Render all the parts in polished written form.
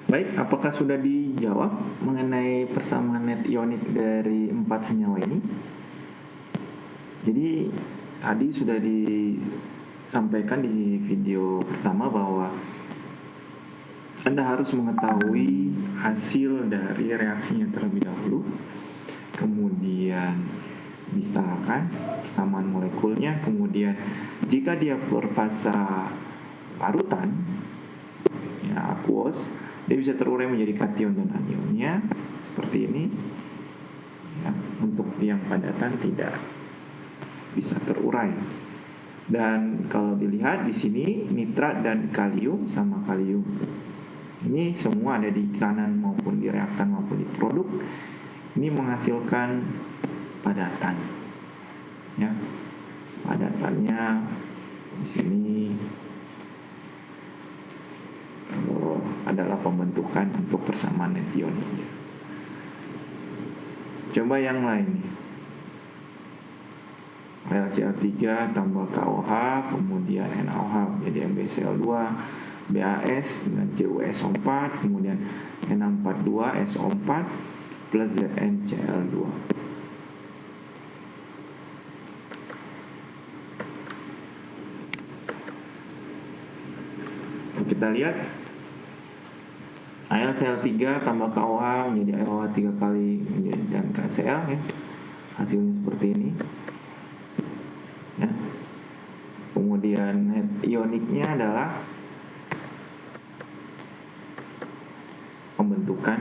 Baik, apakah sudah dijawab mengenai persamaan net ionik dari 4 senyawa ini? Jadi tadi sudah disampaikan di video pertama bahwa Anda harus mengetahui hasil dari reaksinya terlebih dahulu, kemudian disetarakan persamaan molekulnya, kemudian jika dia berfasa larutan, ya aqueous, dia bisa terurai menjadi kation dan anionnya seperti ini. Ya, untuk yang padatan tidak bisa terurai. Dan kalau dilihat di sini nitrat dan kalium sama kalium. Ini semua ada di kanan maupun di reaktan maupun di produk. Ini menghasilkan padatan. Ya. Padatannya di sini adalah pembentukan untuk persamaan net ioniknya. Coba yang lain. LCl3 tambah KOH, kemudian NaOH menjadi MbCl2, BAS dengan CuSO4, kemudian Na42SO4 plus ZnCl2. Kita lihat AlCl3 tambah KOH menjadi AOH 3 kali dan KCl, ya. Hasilnya seperti ini, ya. Kemudian net ioniknya adalah pembentukan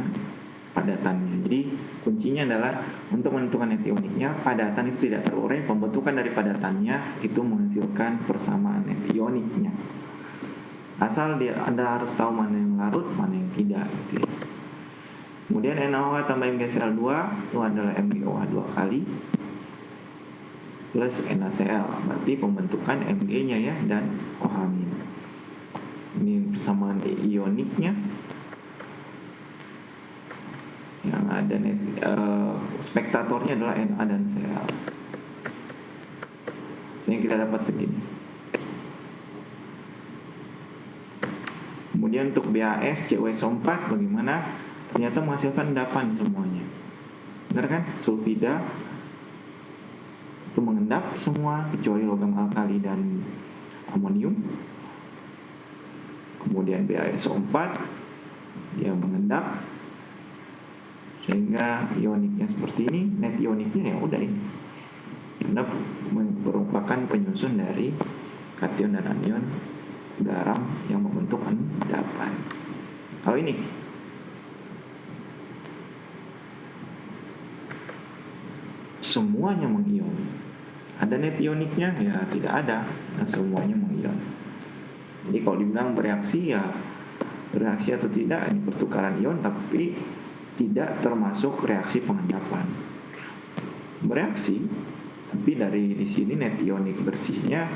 padatannya. Jadi kuncinya adalah untuk menentukan net ioniknya, padatan itu tidak terurai, pembentukan dari padatannya itu menghasilkan persamaan net ioniknya. Asal Anda harus tahu mana yang larut, mana yang tidak, gitu. Kemudian NaOH tambah MgCl2 itu adalah MgOH 2 kali plus NaCl, berarti pembentukan Mg-nya, ya, dan OH-. Ini persamaan ioniknya. Yang ada spektatornya adalah Na dan Cl. Sehingga kita dapat segini. Kemudian untuk BAS, CuSO4 bagaimana? Ternyata menghasilkan endapan semuanya. Benar kan? Sulfida itu mengendap semua kecuali logam alkali dan amonium. Kemudian BaSO4 dia mengendap sehingga ioniknya seperti ini. Net ioniknya ya udah ini. Endap merupakan penyusun dari kation dan anion garam yang membentuk endapan. Kalau ini semuanya mengion. Ada net ioniknya? Ya tidak ada. Nah, semuanya mengion. Jadi kalau dibilang bereaksi, ya bereaksi atau tidak ini pertukaran ion, tapi tidak termasuk reaksi pengendapan. Bereaksi, tapi dari di sini net ionik bersihnya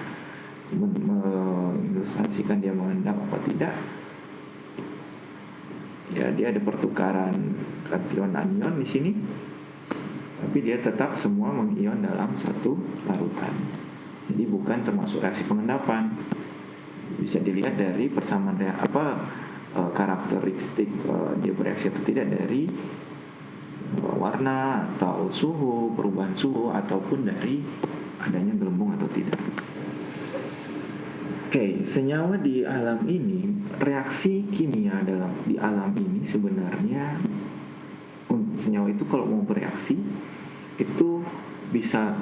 mengilustrasikan dia mengendap apa tidak. Ya dia ada pertukaran kation anion di sini, tapi dia tetap semua mengion dalam satu larutan. Jadi bukan termasuk reaksi pengendapan. Bisa dilihat dari persamaan karakteristik dia bereaksi atau tidak dari warna atau suhu, perubahan suhu, ataupun dari adanya gelembung atau tidak. Oke, senyawa di alam ini, reaksi kimia di alam ini sebenarnya senyawa itu kalau mau bereaksi itu bisa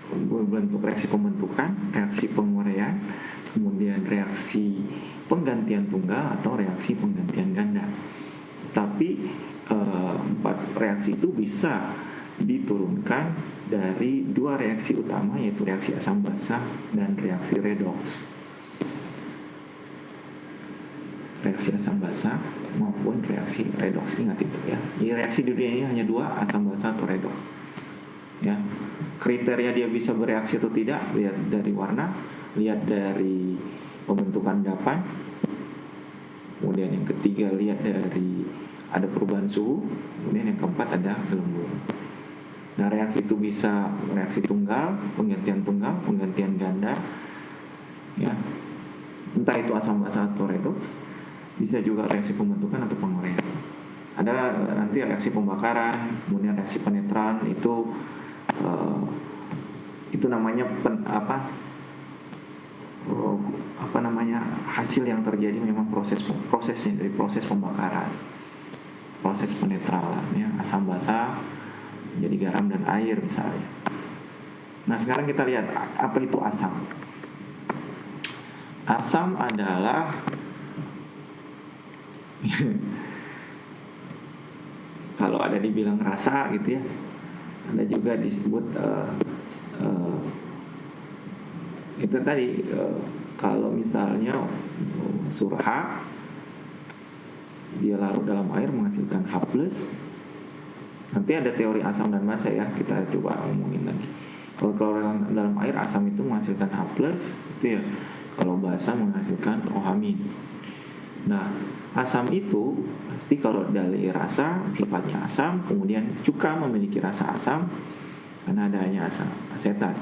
berbentuk reaksi pembentukan, reaksi penguraian, kemudian reaksi penggantian tunggal atau reaksi penggantian ganda. Tapi 4 reaksi itu bisa diturunkan dari 2 reaksi utama, yaitu reaksi asam basa dan reaksi redoks. Reaksi asam basa maupun reaksi redoks, ingat itu, ya. Jadi reaksi di dunia ini hanya 2, asam basa atau redoks, ya. Kriteria dia bisa bereaksi atau tidak lihat dari warna, lihat dari pembentukan endapan, kemudian yang ketiga lihat dari ada perubahan suhu, kemudian yang keempat ada gelembung. Nah, reaksi itu bisa reaksi tunggal, penggantian ganda, ya, entah itu asam basa atau redoks, bisa juga reaksi pembentukan atau penguraian. Ada nanti reaksi pembakaran, kemudian reaksi penetralan itu namanya apa namanya, hasil yang terjadi memang prosesnya dari proses pembakaran, proses penetralan ya, asam basa jadi garam dan air misalnya. Nah sekarang kita lihat apa itu asam. Asam adalah kalau ada dibilang rasa gitu ya, ada juga disebut itu tadi kalau misalnya surha dia larut dalam air menghasilkan H+. Nanti ada teori asam dan basa ya, kita coba ngomongin lagi. Kalau dalam air asam itu menghasilkan H+, itu ya. Kalau basa menghasilkan OH-. Nah, asam itu pasti kalau dari rasa sifatnya asam, kemudian cuka memiliki rasa asam karena adanya asam asetat.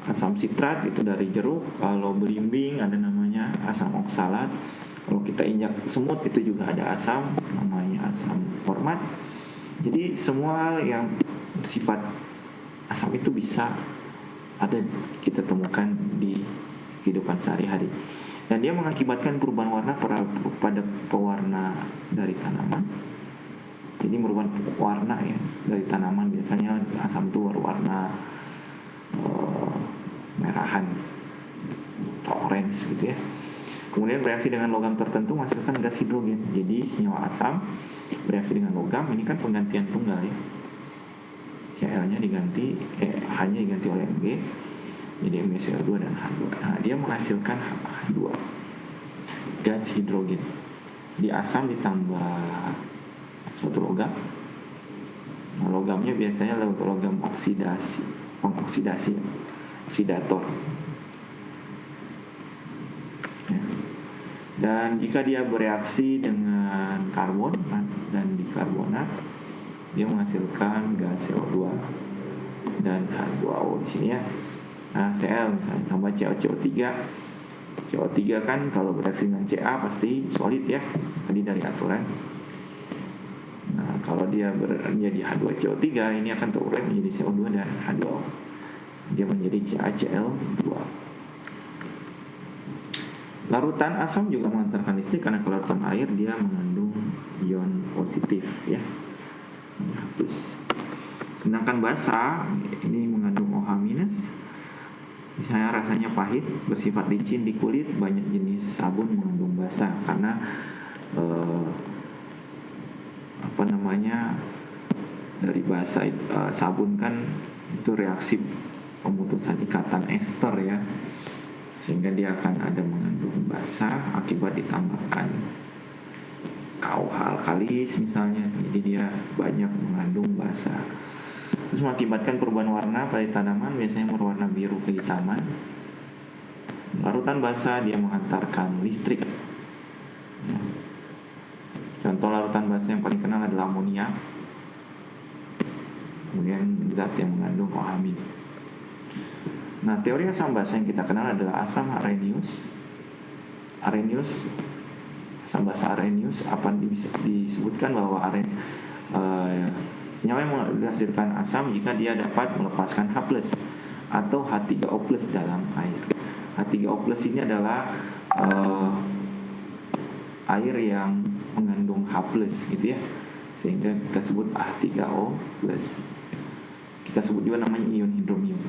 Asam sitrat itu dari jeruk, kalau belimbing ada namanya asam oksalat. Kalau kita injak semut itu juga ada asam, namanya asam format. Jadi semua yang bersifat asam itu bisa ada kita temukan di kehidupan sehari-hari. Dan dia mengakibatkan perubahan warna pada pewarna dari tanaman. Jadi merupakan warna ya dari tanaman, biasanya asam itu berwarna merahan atau orange gitu ya. Kemudian bereaksi dengan logam tertentu menghasilkan gas hidrogen. Jadi senyawa asam bereaksi dengan logam, ini kan penggantian tunggal ya. Cl-nya diganti, H-nya diganti oleh Mg, jadi MgCl2 dan H2. Nah, dia menghasilkan H2, gas hidrogen. Di asam ditambah suatu logam. Nah, logamnya biasanya logam pengoksidasi, oksidator. Ya. Dan jika dia bereaksi dengan karbon dan bikarbonat, dia menghasilkan gas CO2 dan H2O di sini ya. Nah, Cl misalnya tambah CaCO3. CO3 kan kalau bereaksi dengan Ca pasti solid ya, tadi dari aturan. Nah, kalau dia menjadi H2CO3, ini akan terurai menjadi CO2 dan H2O. Dia menjadi CaCl2. Larutan asam juga mengantarkan listrik karena kalau larutan air dia mengandung ion positif ya, plus. Sedangkan basa ini mengandung OH-. Misalnya rasanya pahit, bersifat licin di kulit. Banyak jenis sabun mengandung basa karena dari basa sabun kan itu reaksi pemutusan ikatan ester ya, sehingga dia akan ada mengandung basa akibat ditambahkan KOH alkalis misalnya, jadi dia banyak mengandung basa. Terus mengakibatkan perubahan warna pada tanaman, biasanya berwarna biru kehitaman. Larutan basa dia menghantarkan listrik. Contoh larutan basa yang paling kenal adalah amonia. Kemudian zat yang mengandung OH-. Nah, teori asam basa yang kita kenal adalah asam arrhenius. Asam basa arrhenius apa disebutkan bahwa senyawa yang menghasilkan asam jika dia dapat melepaskan H+ atau H3O+ dalam air. H3O+ ini adalah air yang mengandung H+ gitu ya, sehingga kita sebut H3O+. Kita sebut juga namanya ion hidromium.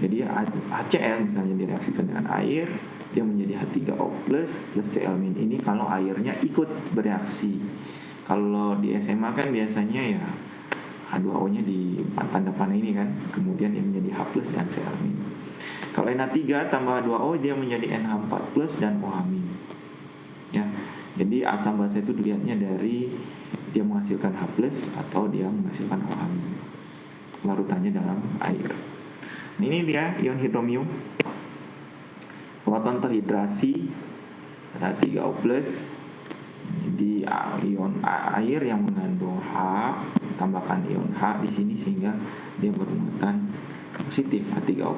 Jadi HCl misalnya direaksikan dengan air, dia menjadi H3O+ plus Cl-. Ini kalau airnya ikut bereaksi. Kalau di SMA kan biasanya ya H2O-nya di tanda panah ini kan, kemudian dia menjadi H+ dan Cl-. Kalau NH3 tambah 2O dia menjadi NH4+ dan OH-. Ya. Jadi asam basa itu dilihatnya dari dia menghasilkan H+ atau dia menghasilkan OH. Larutannya dalam air. Ini dia ion hidromium. Proton terhidrasi H3O+. Jadi ion air yang mengandung H, tambahkan ion H di sini sehingga dia bermuatan positif H3O+.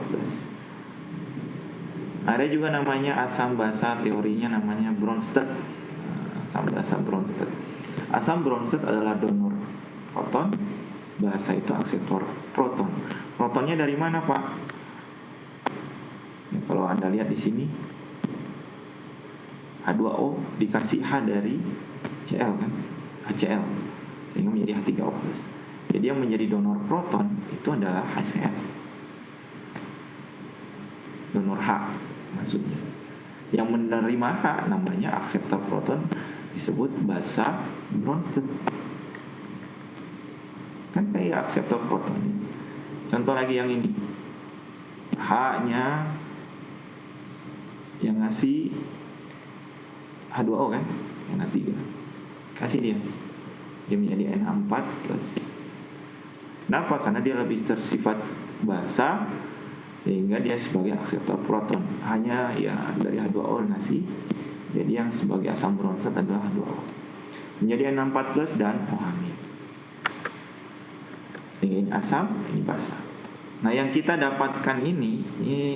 Ada juga namanya asam basa, teorinya namanya Bronsted. Asam basa Bronsted. Asam Bronsted adalah donor proton, basa itu akseptor proton. Protonnya dari mana, Pak? Ya, kalau Anda lihat di sini H2O dikasih H dari Cl kan, HCl, sehingga menjadi H3O+. Jadi yang menjadi donor proton itu adalah HCl, donor H maksudnya. Yang menerima H namanya akseptor proton, disebut basa Bronsted. Kan kayak akseptor proton ini. Contoh lagi yang ini, H-nya yang ngasih H2O kan, NH3, kasih dia menjadi NH4+. Kenapa? Karena dia lebih bersifat basa, sehingga dia sebagai akseptor proton. Hanya ya dari H2O ngasih, jadi yang sebagai asam Bronsted adalah H2O, menjadi NH4+ dan OH-. Ini asam, ini basa. Nah, yang kita dapatkan ini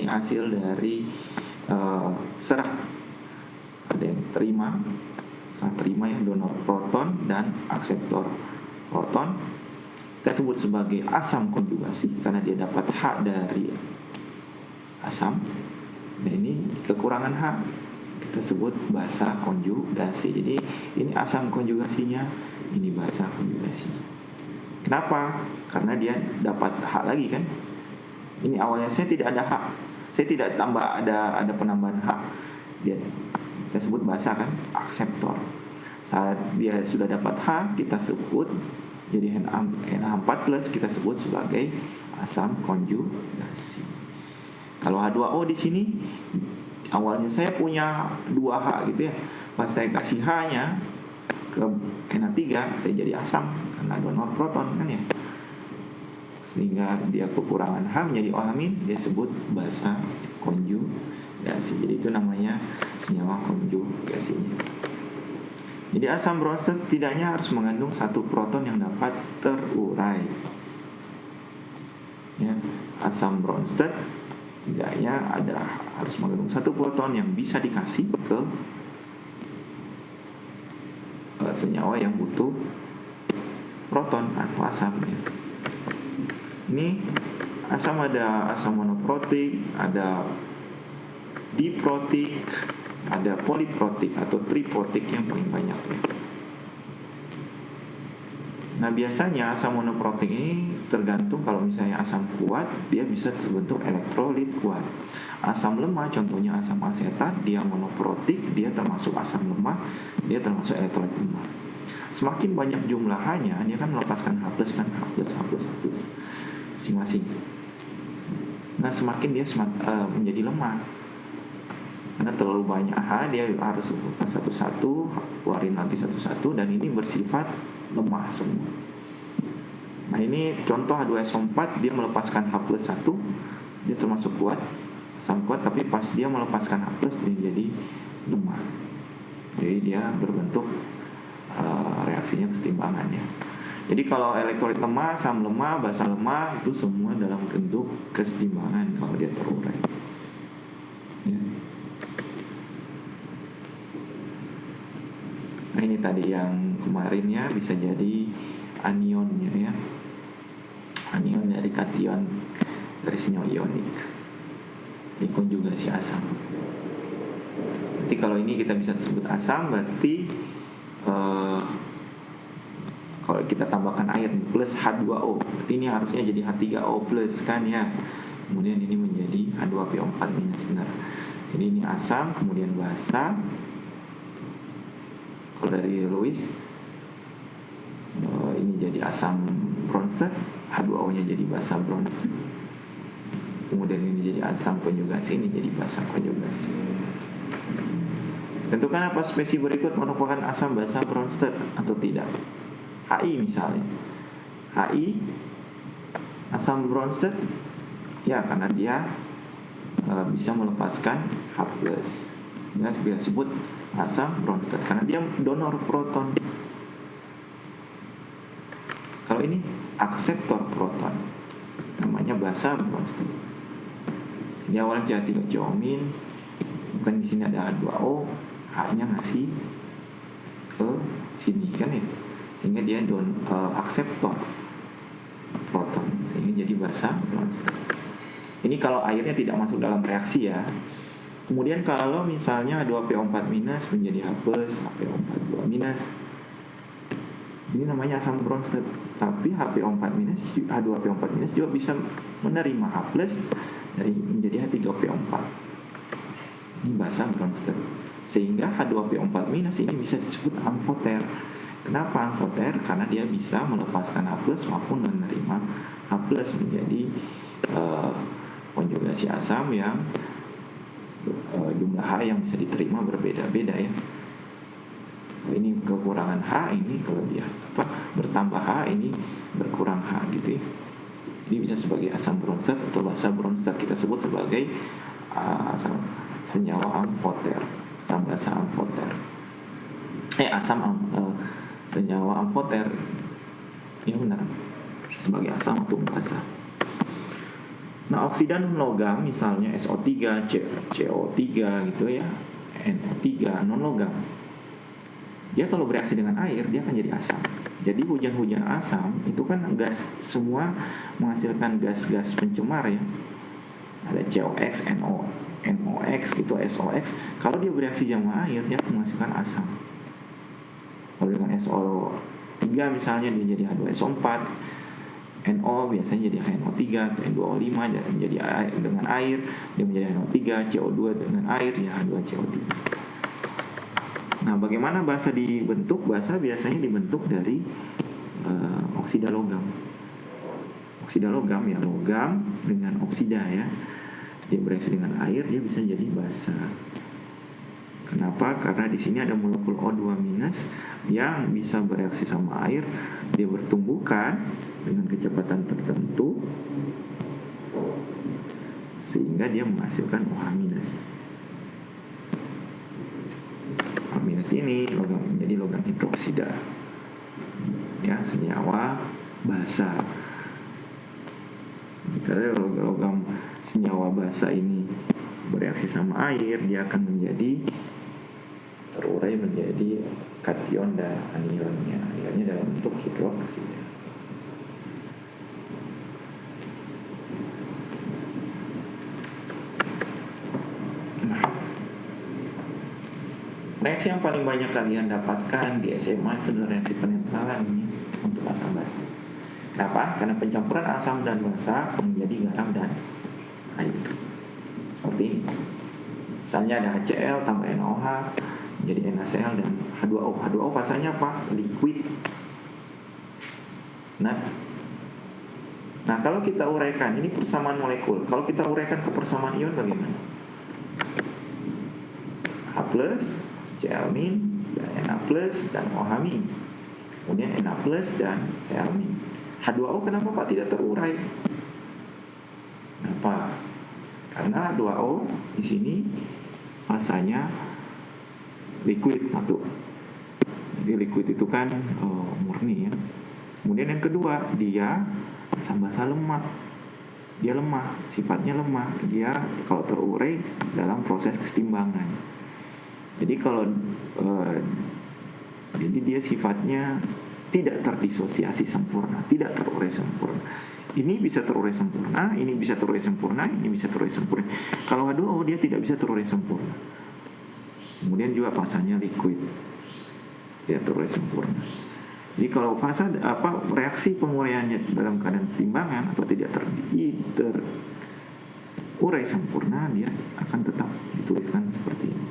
hasil dari serah. Ada yang terima ya, donor proton dan akseptor proton. Kita sebut sebagai asam konjugasi karena dia dapat H dari asam. Nah, ini kekurangan H, kita sebut basa konjugasi. Jadi ini asam konjugasinya, ini basa konjugasinya. Kenapa? Karena dia dapat H lagi kan. Ini awalnya saya tidak ada H, saya tidak tambah ada penambahan H. Dia kita sebut basa kan, akseptor. Saat dia sudah dapat H, kita sebut jadi NH4+, kita sebut sebagai asam konjugasi. Kalau H2O di sini awalnya saya punya 2H gitu ya. Pas saya kasih H-nya ke NH3, saya jadi asam karena donor proton kan ya. Sehingga dia kekurangan H menjadi OH-, dia sebut basa konjugasi. Jadi itu namanya senyawa konjugasinya. Jadi asam Bronsted setidaknya harus mengandung 1 proton yang dapat terurai. Ya, asam Bronsted setidaknya harus mengandung 1 proton yang bisa dikasih ke senyawa yang butuh proton atau asam. Ini asam ada asam monoprotik, ada diprotik, ada poliprotik atau triprotik yang paling banyak. Nah, biasanya asam monoprotik ini tergantung, kalau misalnya asam kuat dia bisa terbentuk elektrolit kuat. Asam lemah contohnya asam asetat, dia monoprotik, dia termasuk asam lemah, dia termasuk elektrolit lemah. Semakin banyak jumlahannya, dia kan melepaskan H+ kan, H+ masing-masing. Nah, semakin dia menjadi lemah. Karena terlalu banyak H, dia harus lepas satu-satu, keluarin lagi satu-satu, dan ini bersifat lemah semua. Nah, ini contoh H2SO4, dia melepaskan H+1, dia termasuk kuat, asam kuat, tapi pas dia melepaskan H+, dia jadi lemah. Jadi dia berbentuk reaksinya kesetimbangannya. Jadi kalau elektrolit lemah, asam lemah, basa lemah, itu semua dalam bentuk kesetimbangan kalau dia terurai. Ya. Nah, ini tadi yang kemarinnya bisa jadi anionnya ya. Anion dari kation dari senyawa ionik. Ini konjugasi asam. Berarti kalau ini kita bisa sebut asam, berarti kalau kita tambahkan air plus H2O, berarti ini harusnya jadi H3O plus kan ya. Kemudian ini menjadi H2PO4 minus, benar. Jadi ini asam, kemudian basa. Kalau dari Lewis ini jadi asam Bronsted, H2O-nya jadi basa Bronsted. Kemudian ini jadi asam konjugasi, ini jadi basa konjugasi. Tentukan apa spesi berikut merupakan asam basa Bronsted atau tidak. HI misalnya, HI asam Bronsted ya, karena dia bisa melepaskan H+. Nah, kita sebut asam Bronsted karena dia donor proton. Kalau ini akseptor proton, namanya basa Bronsted. Ini awalnya C3 ciomin, Bukan di sini ada H2O, H-nya ngasih ke sini kan ya, sehingga dia akseptor proton, sehingga jadi basa Bronsted. Ini kalau airnya tidak masuk dalam reaksi ya. Kemudian kalau misalnya H2PO4- menjadi H+, HPO42-, ini namanya asam Bronsted. Tapi H2PO4- juga bisa menerima H+ menjadi H3PO4. Ini basa Bronsted. Sehingga H2PO4- ini bisa disebut amfoter. Kenapa amfoter? Karena dia bisa melepaskan H+ maupun menerima H+ menjadi konjugasi asam yang jumlah H yang bisa diterima berbeda-beda ya. Ini kekurangan H, ini kelebihan bertambah H, ini berkurang H gitu ya. Ini bisa sebagai asam Bronsted atau basa Bronsted, kita sebut sebagai asam senyawa amfoter, asam basa amfoter. Senyawa amfoter ini benar sebagai asam atau basa. Nah, oksidan logam misalnya SO3, CO3 gitu ya, NO3 non logam. Dia kalau bereaksi dengan air dia akan jadi asam. Jadi hujan-hujan asam itu kan gas, semua menghasilkan gas-gas pencemar ya. Ada COX, NOx gitu, SOx. Kalau dia bereaksi sama air dia akan menghasilkan asam. Kalau dengan SO3 misalnya dia jadi H2SO4, NO biasanya jadi NO3, N2O5 menjadi air, dengan air dia menjadi NO3, CO2 dengan air ya H2CO3. Nah, bagaimana basa dibentuk? Basa biasanya dibentuk dari oksida logam. Oksida logam ya, logam dengan oksida ya. Dia bereaksi dengan air, dia bisa jadi basa. Kenapa? Karena di sini ada molekul O2- yang bisa bereaksi sama air, dia bertumbukan dengan kecepatan tertentu sehingga dia menghasilkan OH-. OH- ini menjadi logam hidroksida ya, senyawa basa. Jika logam senyawa basa ini bereaksi sama air, dia akan menjadi terurai menjadi kation dan anionnya dalam bentuk hidroksida. Reaksi yang paling banyak kalian dapatkan di SMA itu adalah reaksi penetralan ya, untuk asam basa. Kenapa? Karena pencampuran asam dan basa menjadi garam dan air. Seperti ini. Misalnya ada HCl tambah NaOH menjadi NaCl dan H2O. H2O fasanya apa? Liquid. Nah, kalau kita uraikan, ini persamaan molekul. Kalau kita uraikan ke persamaan ion bagaimana? H+, Cl- dan Na+ dan OH-. Kemudian Na+ dan Cl-. H2O kenapa Pak tidak terurai? Kenapa? Karena H2O di sini masanya liquid satu. Jadi liquid itu kan murni ya. Kemudian yang kedua, dia asam basa lemah. Dia lemah, sifatnya lemah. Dia kalau terurai dalam proses kesetimbangan. Jadi jadi dia sifatnya tidak terdisosiasi sempurna, tidak terurai sempurna. Ini bisa terurai sempurna, ini bisa terurai sempurna, ini bisa terurai sempurna. Kalau H2O dia tidak bisa terurai sempurna. Kemudian juga fasanya liquid, tidak terurai sempurna. Jadi kalau fase reaksi penguraiannya dalam keadaan kesetimbangan atau tidak terurai sempurna, dia akan tetap dituliskan seperti ini.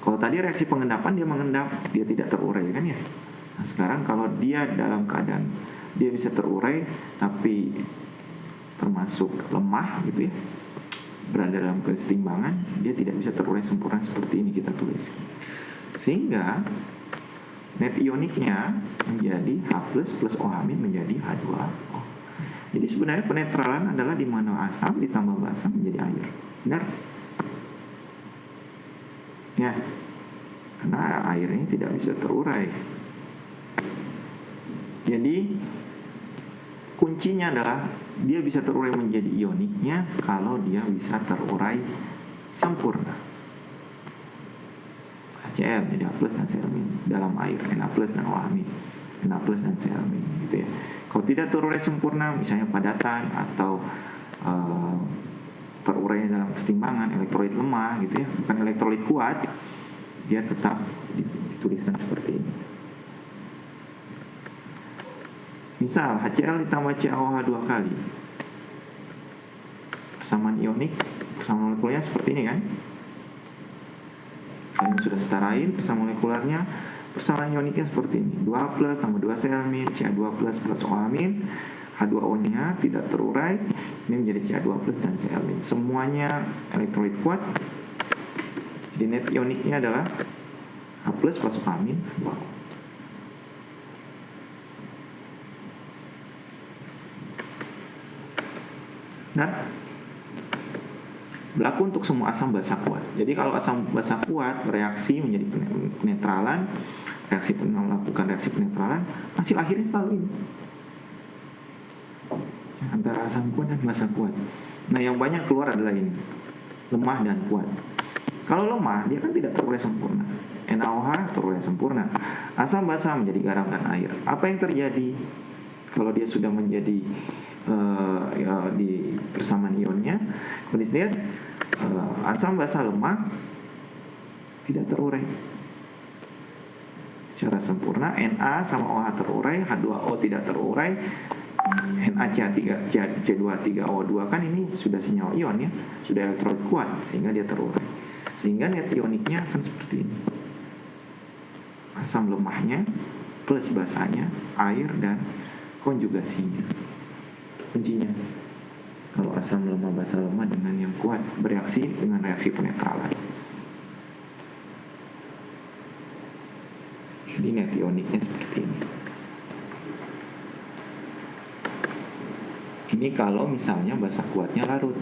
Kalau tadi reaksi pengendapan dia mengendap, dia tidak terurai kan ya. Nah, sekarang kalau dia dalam keadaan dia bisa terurai tapi termasuk lemah gitu ya, berada dalam kesetimbangan, dia tidak bisa terurai sempurna seperti ini kita tulis. Sehingga net ioniknya menjadi H+ plus OH- menjadi H2O. Jadi sebenarnya penetralan adalah di mana asam ditambah basa menjadi air. Benar? Ya, karena air ini tidak bisa terurai. Jadi kuncinya adalah dia bisa terurai menjadi ioniknya kalau dia bisa terurai sempurna. HCl jadi H+ dan Cl- dalam air, Na+ dan OH-, Na+ dan Cl- gitu ya. Kalau tidak terurai sempurna, misalnya padatan atau terurainya dalam kesetimbangan, elektrolit lemah gitu ya, bukan elektrolit kuat, dia tetap dituliskan seperti ini. Misal HCl ditambah CaOH 2 kali, persamaan ionik, persamaan molekulernya seperti ini kan. Kalian sudah setarain persamaan molekulernya, persamaan ioniknya seperti ini. 2+ tambah 2 Cl- Ca2+ plus OH-, H2O-nya tidak terurai, ini menjadi Ca2+ dan Cl-. Semuanya elektrolit kuat. Jadi net ioniknya adalah H+ plus OH-, H2O. Nah, berlaku untuk semua asam basa kuat. Jadi kalau asam basa kuat bereaksi menjadi penetralan, melakukan reaksi penetralan, hasil akhirnya selalu ini, antara asam kuat dan basa kuat. Nah, yang banyak keluar adalah ini, lemah dan kuat. Kalau lemah, dia kan tidak terurai sempurna. NaOH terurai sempurna. Asam basa menjadi garam dan air. Apa yang terjadi kalau dia sudah menjadi di persamaan ionnya? Kondisi lihat, asam basa lemah tidak terurai secara sempurna. Na sama OH terurai, H2O tidak terurai, NaCH2 3O2 kan ini sudah senyawa ion ya, sudah elektrolit kuat sehingga dia terurai. Sehingga net ioniknya akan seperti ini. Asam lemahnya plus basanya, air dan konjugasinya. Kuncinya. Kalau asam lemah basa lemah dengan yang kuat bereaksi dengan reaksi penetralan. Jadi net ioniknya seperti ini. Ini kalau misalnya basa kuatnya larut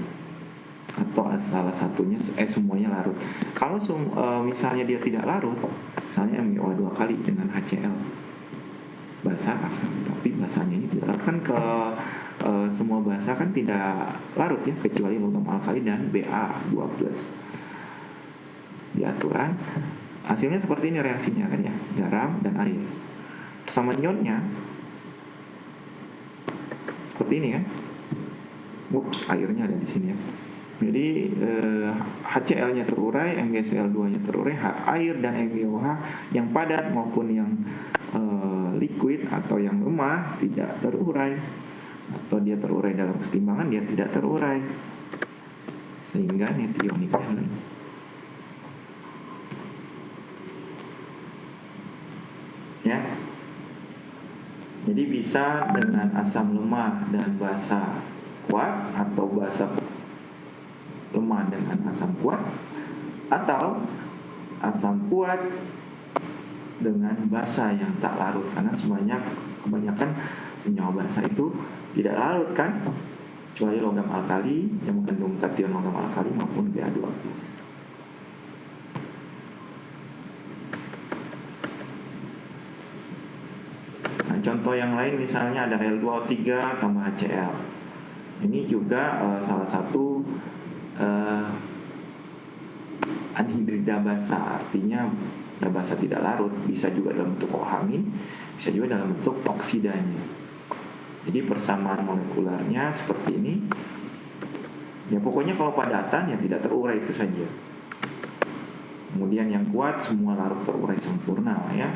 atau salah satunya semuanya larut. Kalau misalnya dia tidak larut, misalnya MgO2 kali dengan HCl, basa asam, tapi basanya ini tidak larut kan. Semua basa kan tidak larut ya, kecuali logam alkali dan Ba2+. Di aturan hasilnya seperti ini reaksinya kan ya, garam dan air. Persamaan ionnya seperti ini kan. Airnya ada di sini ya. Jadi HCl-nya terurai, MgCl2-nya terurai, air dan MgOH yang padat maupun yang liquid atau yang lemah tidak terurai, atau dia terurai dalam kesetimbangan, dia tidak terurai, sehingga net ioniknya lain. Ya, jadi bisa dengan asam lemah dan basa kuat, atau basa lemah dengan asam kuat, atau asam kuat dengan basa yang tak larut, karena kebanyakan senyawa basa itu tidak larut kan, kecuali logam alkali yang mengandung kation logam alkali maupun Ba2+. Nah, contoh yang lain misalnya ada L2O3 tambah HCl. Ini juga salah satu anhidrida basa, artinya basa tidak larut, bisa juga dalam bentuk OH-, bisa juga dalam bentuk oksidanya. Jadi persamaan molekulernya seperti ini. Ya pokoknya kalau padatan ya tidak terurai itu saja. Kemudian yang kuat semua larut terurai sempurna ya.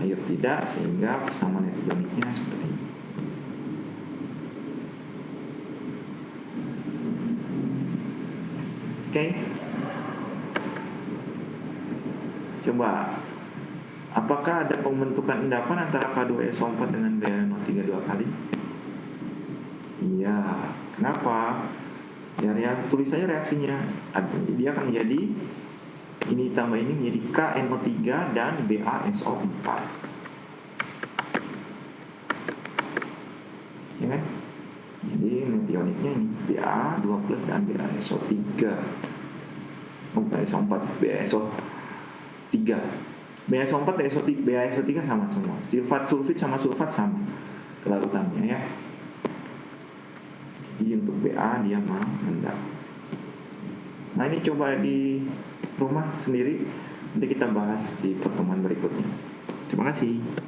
Air tidak, sehingga persamaan net ioniknya seperti ini. Oke. Coba, apakah ada pembentukan endapan antara K2SO4 dengan BaNO3 2 kali? Iya. Kenapa? Ya tulis saja reaksinya. Dia akan menjadi ini tambah ini menjadi KNO3 dan BaSO4. Ya kan? Jadi net ioniknya ini Ba2+ dan BaSO3. BaSO4, BaSO3. BaSO4 dan BaSO3 sama semua. Sulfat sulfit sama sulfat sama kelarutannya ya. Jadi untuk Ba dia rendah. Nah ini coba di rumah sendiri Nanti kita bahas di pertemuan berikutnya. Terima kasih.